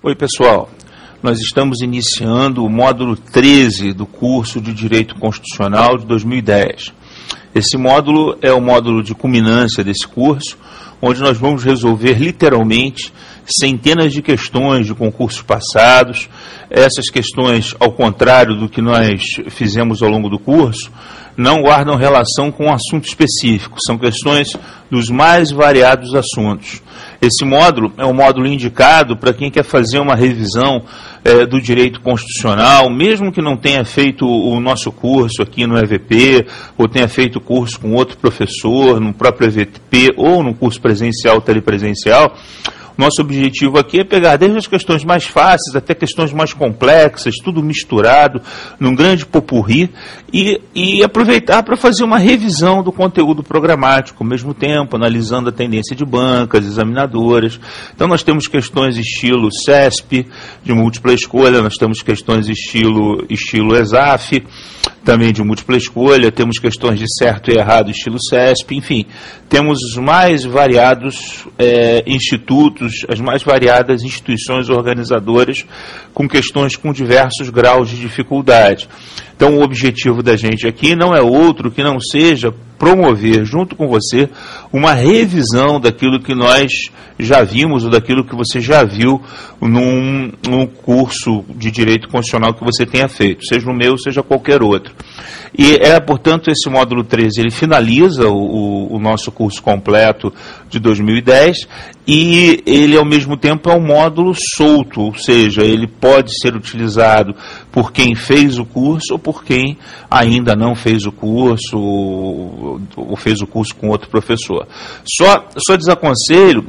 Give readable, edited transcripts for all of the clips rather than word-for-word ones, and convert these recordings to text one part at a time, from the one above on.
Oi, pessoal. Nós estamos iniciando o módulo 13 do curso de Direito Constitucional de 2010. Esse módulo é o módulo de culminância desse curso, onde nós vamos resolver literalmente centenas de questões de concursos passados. Essas questões, ao contrário do que nós fizemos ao longo do curso, não guardam relação com um assunto específico, são questões dos mais variados assuntos. Esse módulo é um módulo indicado para quem quer fazer uma revisão do direito constitucional, mesmo que não tenha feito o nosso curso aqui no EVP, ou tenha feito curso com outro professor, no próprio EVP, ou no curso presencial ou telepresencial. Nosso objetivo aqui é pegar desde as questões mais fáceis até questões mais complexas, tudo misturado, num grande popurrí, e aproveitar para fazer uma revisão do conteúdo programático, ao mesmo tempo, analisando a tendência de bancas, examinadoras. Então nós temos questões estilo CESP, de múltipla escolha, nós temos questões estilo ESAF, também de múltipla escolha, temos questões de certo e errado estilo CESP, enfim, temos os mais variados institutos, as mais variadas instituições organizadoras com questões com diversos graus de dificuldade. Então o objetivo da gente aqui não é outro que não seja promover junto com você uma revisão daquilo que nós já vimos ou daquilo que você já viu num curso de Direito Constitucional que você tenha feito, seja o meu, seja qualquer outro. E portanto, esse módulo 13, ele finaliza o nosso curso completo de 2010 e ele, ao mesmo tempo, é um módulo solto, ou seja, ele pode ser utilizado por quem fez o curso ou por quem ainda não fez o curso ou fez o curso com outro professor. Só desaconselho,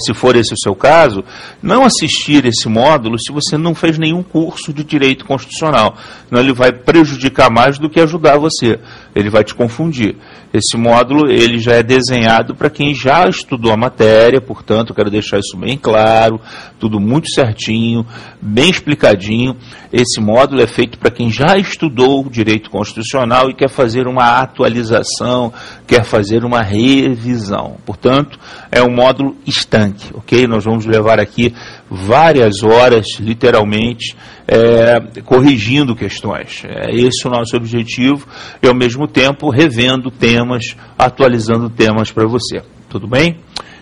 se for esse o seu caso, não assistir esse módulo se você não fez nenhum curso de Direito Constitucional. Senão ele vai prejudicar mais do que ajudar você. Ele vai te confundir. Esse módulo ele já é desenhado para quem já estudou a matéria, portanto, eu quero deixar isso bem claro, tudo muito certinho, bem explicadinho. Esse módulo é feito para quem já estudou o Direito Constitucional e quer fazer uma atualização, quer fazer uma revisão. Portanto, é um módulo estanque, ok? Nós vamos levar aqui várias horas, literalmente, corrigindo questões. É esse o nosso objetivo e, ao mesmo tempo, revendo temas, atualizando temas para você. Tudo bem?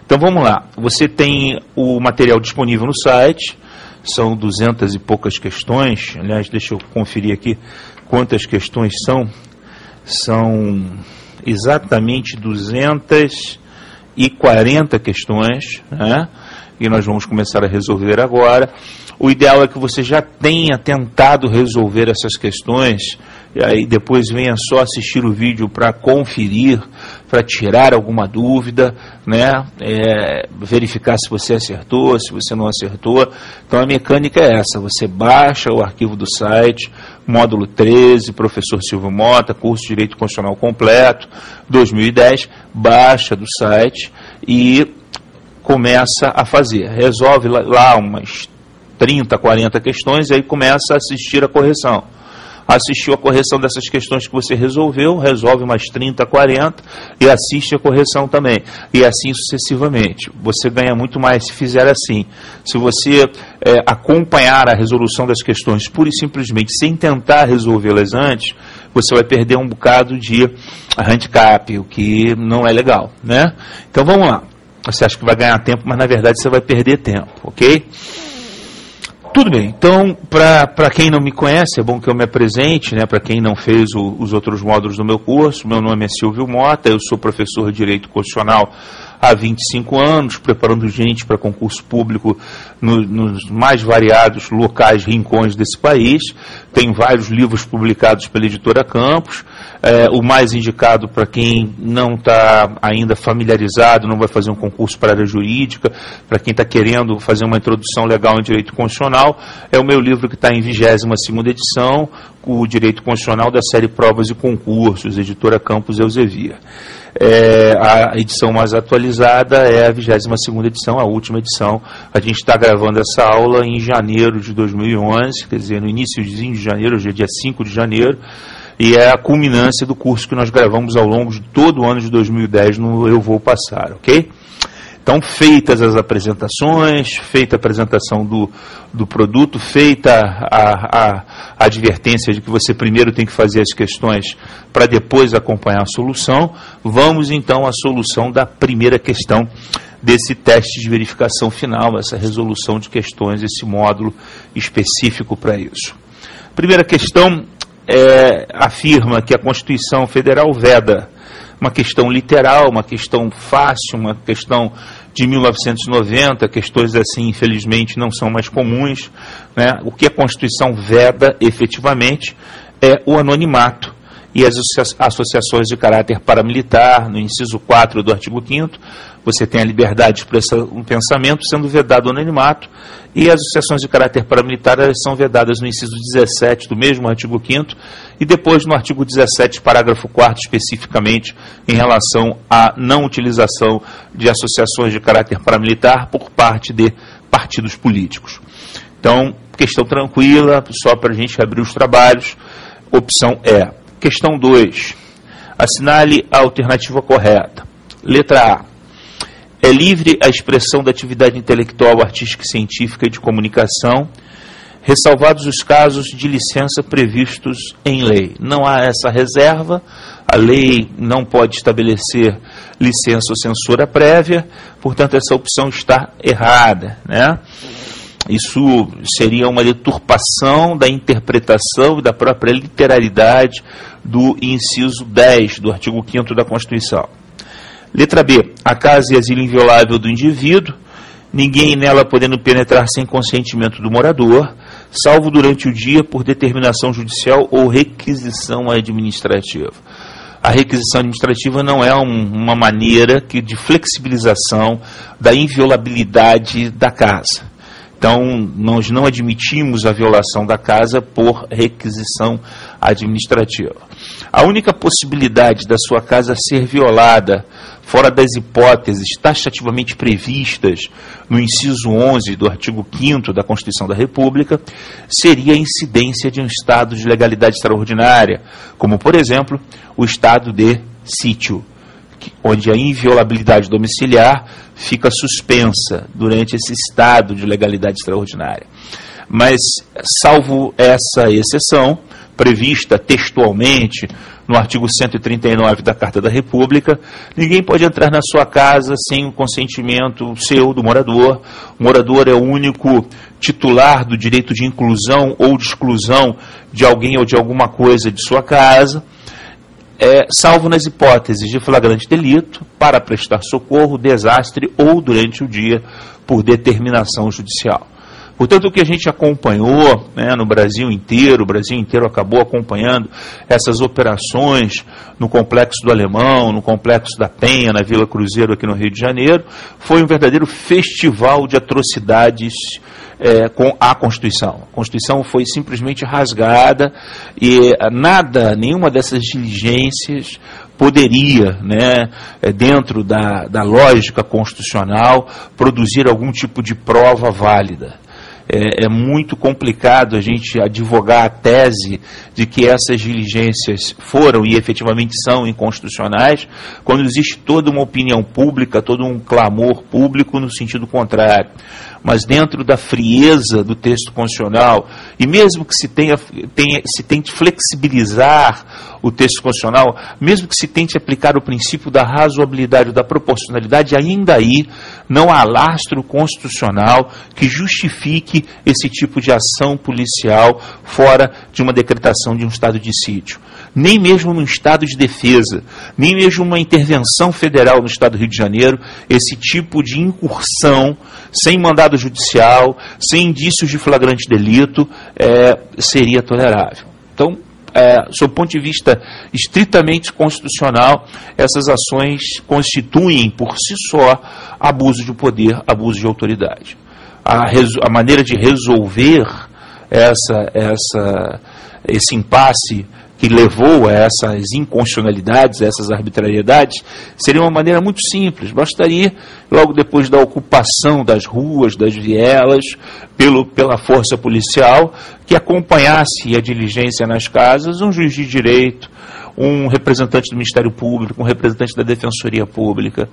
Então, vamos lá. Você tem o material disponível no site, são 200 e poucas questões. Aliás, deixa eu conferir aqui quantas questões são. São exatamente 240 questões, né? E nós vamos começar a resolver agora. O ideal é que você já tenha tentado resolver essas questões, e aí depois venha só assistir o vídeo para conferir, para tirar alguma dúvida, né? Verificar se você acertou, se você não acertou. Então a mecânica é essa, você baixa o arquivo do site, módulo 13, professor Silvio Mota, curso de Direito Constitucional completo, 2010, baixa do site e começa a fazer. Resolve lá umas 30, 40 questões e aí começa a assistir a correção. Assistiu a correção dessas questões que você resolveu, resolve mais 30, 40 e assiste a correção também. E assim sucessivamente. Você ganha muito mais se fizer assim. Se você acompanhar a resolução das questões pura e simplesmente sem tentar resolvê-las antes, você vai perder um bocado de handicap, o que não é legal, né? Então vamos lá. Você acha que vai ganhar tempo, mas na verdade você vai perder tempo, ok? Tudo bem, então, para quem não me conhece, é bom que eu me apresente, né? Para quem não fez os outros módulos do meu curso, meu nome é Silvio Mota, eu sou professor de Direito Constitucional há 25 anos, preparando gente para concurso público nos mais variados locais, rincões desse país. Tem vários livros publicados pela editora Campos. O mais indicado para quem não está ainda familiarizado, não vai fazer um concurso para a área jurídica, para quem está querendo fazer uma introdução legal em Direito Constitucional, é o meu livro que está em 22ª edição, o Direito Constitucional da série Provas e Concursos, editora Campos Elsevier. A edição mais atualizada é a 22ª edição, a última edição. A gente está gravando essa aula em janeiro de 2011, quer dizer, no iníciozinho de janeiro, hoje é dia 5 de janeiro, e é a culminância do curso que nós gravamos ao longo de todo o ano de 2010 no Eu Vou Passar, ok? Então, feitas as apresentações, feita a apresentação do produto, feita a advertência de que você primeiro tem que fazer as questões para depois acompanhar a solução, vamos então à solução da primeira questão desse teste de verificação final, essa resolução de questões, esse módulo específico para isso. Primeira questão afirma que a Constituição Federal veda uma questão literal, uma questão fácil, uma questão de 1990, questões assim, infelizmente, não são mais comuns, né? O que a Constituição veda, efetivamente, é o anonimato e as associações de caráter paramilitar. No inciso 4 do artigo 5º, você tem a liberdade de expressar um pensamento, sendo vedado o anonimato, e as associações de caráter paramilitar elas são vedadas no inciso 17 do mesmo artigo 5º, e depois no artigo 17, parágrafo 4º, especificamente, em relação à não utilização de associações de caráter paramilitar por parte de partidos políticos. Então, questão tranquila, só para a gente abrir os trabalhos, opção E. Questão 2. Assinale a alternativa correta. Letra A. É livre a expressão da atividade intelectual, artística, científica e de comunicação, ressalvados os casos de licença previstos em lei. Não há essa reserva, a lei não pode estabelecer licença ou censura prévia, portanto essa opção está errada, né? Isso seria uma deturpação da interpretação e da própria literalidade do inciso 10 do artigo 5º da Constituição. Letra B. A casa e asilo inviolável do indivíduo, ninguém nela podendo penetrar sem consentimento do morador, salvo durante o dia por determinação judicial ou requisição administrativa. A requisição administrativa não é uma maneira de flexibilização da inviolabilidade da casa. Então, nós não admitimos a violação da casa por requisição administrativa. A única possibilidade da sua casa ser violada, fora das hipóteses taxativamente previstas no inciso 11 do artigo 5º da Constituição da República, seria a incidência de um estado de legalidade extraordinária, como, por exemplo, o estado de sítio, onde a inviolabilidade domiciliar fica suspensa durante esse estado de legalidade extraordinária. Mas, salvo essa exceção, prevista textualmente no artigo 139 da Carta da República, ninguém pode entrar na sua casa sem o consentimento seu, do morador. O morador é o único titular do direito de inclusão ou de exclusão de alguém ou de alguma coisa de sua casa, salvo nas hipóteses de flagrante delito, para prestar socorro, desastre ou durante o dia por determinação judicial. Portanto, o que a gente acompanhou, né, no Brasil inteiro, o Brasil inteiro acabou acompanhando essas operações no Complexo do Alemão, no Complexo da Penha, na Vila Cruzeiro aqui no Rio de Janeiro, foi um verdadeiro festival de atrocidades com a Constituição. A Constituição foi simplesmente rasgada e nenhuma dessas diligências poderia, né, dentro da lógica constitucional, produzir algum tipo de prova válida. É muito complicado a gente advogar a tese de que essas diligências foram e efetivamente são inconstitucionais, quando existe toda uma opinião pública, todo um clamor público no sentido contrário. Mas dentro da frieza do texto constitucional, e mesmo que se tente flexibilizar o texto constitucional, mesmo que se tente aplicar o princípio da razoabilidade ou da proporcionalidade, ainda aí não há lastro constitucional que justifique esse tipo de ação policial fora de uma decretação de um estado de sítio. Nem mesmo num estado de defesa, nem mesmo uma intervenção federal no estado do Rio de Janeiro, esse tipo de incursão, sem mandado judicial, sem indícios de flagrante delito, seria tolerável. Então, sob o ponto de vista estritamente constitucional, essas ações constituem, por si só, abuso de poder, abuso de autoridade. A maneira de resolver esse impasse que levou a essas inconstitucionalidades, a essas arbitrariedades, seria uma maneira muito simples. Bastaria, logo depois da ocupação das ruas, das vielas, pela força policial, que acompanhasse a diligência nas casas um juiz de direito, um representante do Ministério Público, um representante da Defensoria Pública,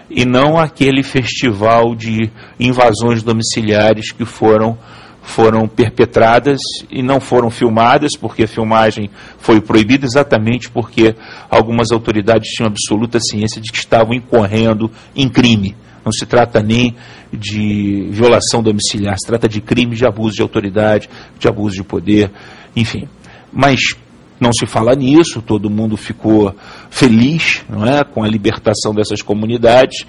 e não aquele festival de invasões domiciliares que foram perpetradas e não foram filmadas, porque a filmagem foi proibida exatamente porque algumas autoridades tinham absoluta ciência de que estavam incorrendo em crime. Não se trata nem de violação domiciliar, se trata de crime de abuso de autoridade, de abuso de poder, enfim. Mas não se fala nisso, todo mundo ficou feliz, não é, com a libertação dessas comunidades,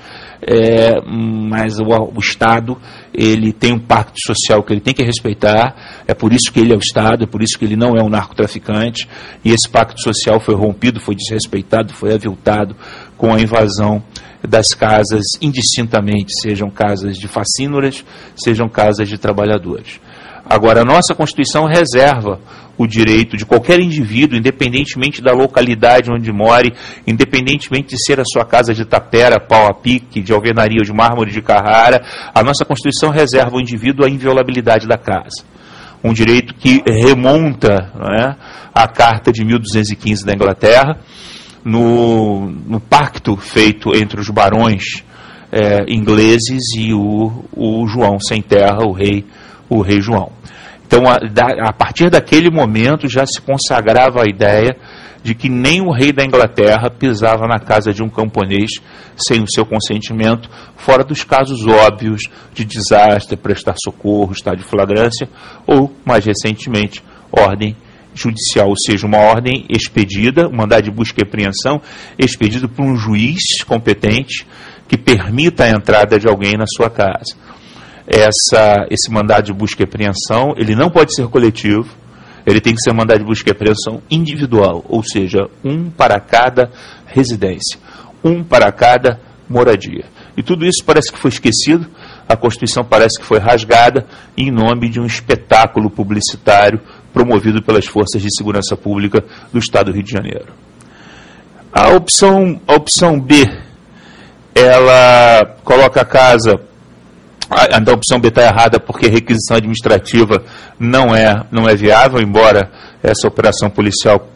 mas o Estado, ele tem um pacto social que ele tem que respeitar, é por isso que ele é o Estado, é por isso que ele não é um narcotraficante, e esse pacto social foi rompido, foi desrespeitado, foi aviltado com a invasão das casas indistintamente, sejam casas de facínoras, sejam casas de trabalhadores. Agora, a nossa Constituição reserva o direito de qualquer indivíduo, independentemente da localidade onde more, independentemente de ser a sua casa de tapera, pau a pique, de alvenaria ou de mármore de Carrara, a nossa Constituição reserva ao indivíduo a inviolabilidade da casa. Um direito que remonta, não é, à Carta de 1215 da Inglaterra, no pacto feito entre os barões ingleses e o João sem terra, o rei João. Então, a partir daquele momento já se consagrava a ideia de que nem o rei da Inglaterra pisava na casa de um camponês sem o seu consentimento, fora dos casos óbvios de desastre, prestar socorro, estado de flagrância, ou, mais recentemente, ordem judicial, ou seja, uma ordem expedida, um mandado de busca e apreensão expedido por um juiz competente que permita a entrada de alguém na sua casa. Esse mandado de busca e apreensão, ele não pode ser coletivo, ele tem que ser mandado de busca e apreensão individual, ou seja, um para cada residência, um para cada moradia. E tudo isso parece que foi esquecido, a Constituição parece que foi rasgada em nome de um espetáculo publicitário promovido pelas forças de segurança pública do Estado do Rio de Janeiro. A opção B, ela coloca a casa... A opção B está errada porque a requisição administrativa não é viável, embora essa operação policial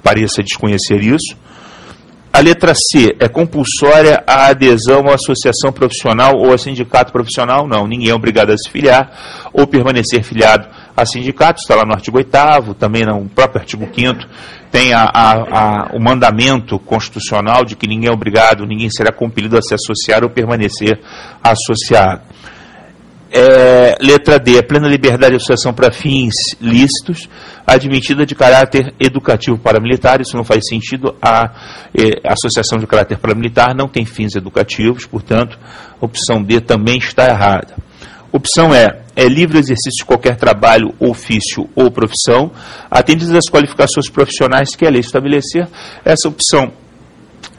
pareça desconhecer isso. A letra C é compulsória a adesão à associação profissional ou a sindicato profissional? Não, ninguém é obrigado a se filiar ou permanecer filiado a sindicato, está lá no artigo 8º, também no próprio artigo 5º, tem o mandamento constitucional de que ninguém é obrigado, ninguém será compelido a se associar ou permanecer associado. Letra D, plena liberdade de associação para fins lícitos, admitida de caráter educativo paramilitar. Isso não faz sentido. A associação de caráter paramilitar não tem fins educativos, portanto, a opção D também está errada. Opção E, é livre exercício de qualquer trabalho, ofício ou profissão, atendidas as qualificações profissionais que a lei estabelecer. Essa opção,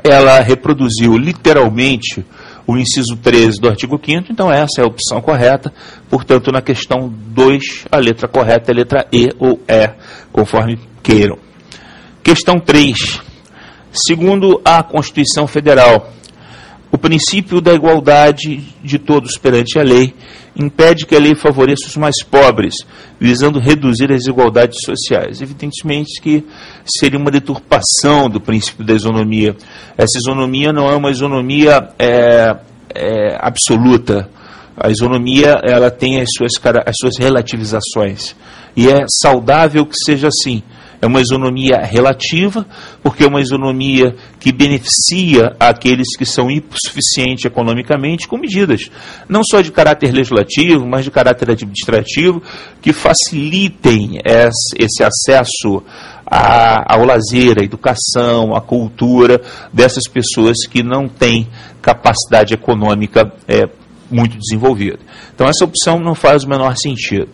ela reproduziu literalmente o inciso 13 do artigo 5º, então essa é a opção correta. Portanto, na questão 2, a letra correta é a letra E ou E, conforme queiram. Questão 3. Segundo a Constituição Federal, o princípio da igualdade de todos perante a lei impede que a lei favoreça os mais pobres, visando reduzir as desigualdades sociais. Evidentemente que seria uma deturpação do princípio da isonomia. Essa isonomia não é uma isonomia absoluta. A isonomia, ela tem as suas relativizações. E é saudável que seja assim. É uma isonomia relativa, porque é uma isonomia que beneficia aqueles que são hipossuficientes economicamente com medidas, não só de caráter legislativo, mas de caráter administrativo, que facilitem esse acesso ao lazer, à educação, à cultura dessas pessoas que não têm capacidade econômica muito desenvolvida. Então essa opção não faz o menor sentido.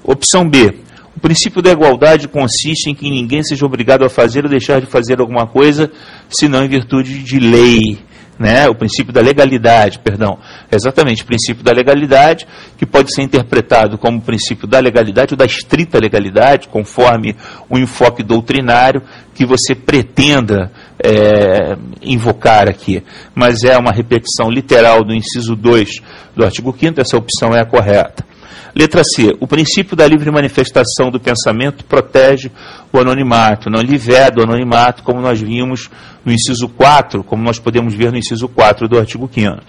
Opção B. O princípio da igualdade consiste em que ninguém seja obrigado a fazer ou deixar de fazer alguma coisa, senão em virtude de lei. Né? O princípio da legalidade, perdão. Exatamente, o princípio da legalidade, que pode ser interpretado como o princípio da legalidade ou da estrita legalidade, conforme o enfoque doutrinário que você pretenda invocar aqui. Mas é uma repetição literal do inciso 2 do artigo 5º, essa opção é a correta. Letra C. O princípio da livre manifestação do pensamento protege o anonimato, não lhe veda o anonimato, como nós vimos no inciso 4, como nós podemos ver no inciso 4 do artigo 5º.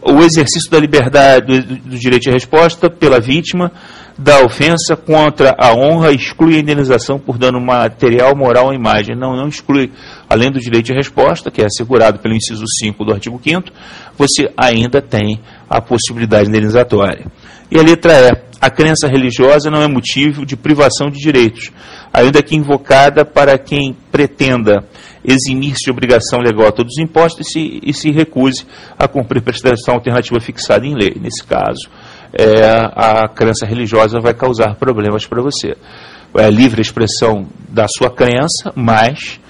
O exercício da liberdade do direito de resposta pela vítima da ofensa contra a honra exclui a indenização por dano material, moral ou imagem. Não exclui. Além do direito de resposta, que é assegurado pelo inciso 5 do artigo 5º, você ainda tem a possibilidade indenizatória. E a letra E. A crença religiosa não é motivo de privação de direitos, ainda que invocada para quem pretenda eximir-se de obrigação legal a todos os impostos e se recuse a cumprir prestação alternativa fixada em lei. Nesse caso, a crença religiosa vai causar problemas para você. É a livre expressão da sua crença, mas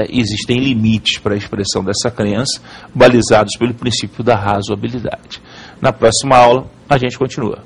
existem limites para a expressão dessa crença, balizados pelo princípio da razoabilidade. Na próxima aula, a gente continua.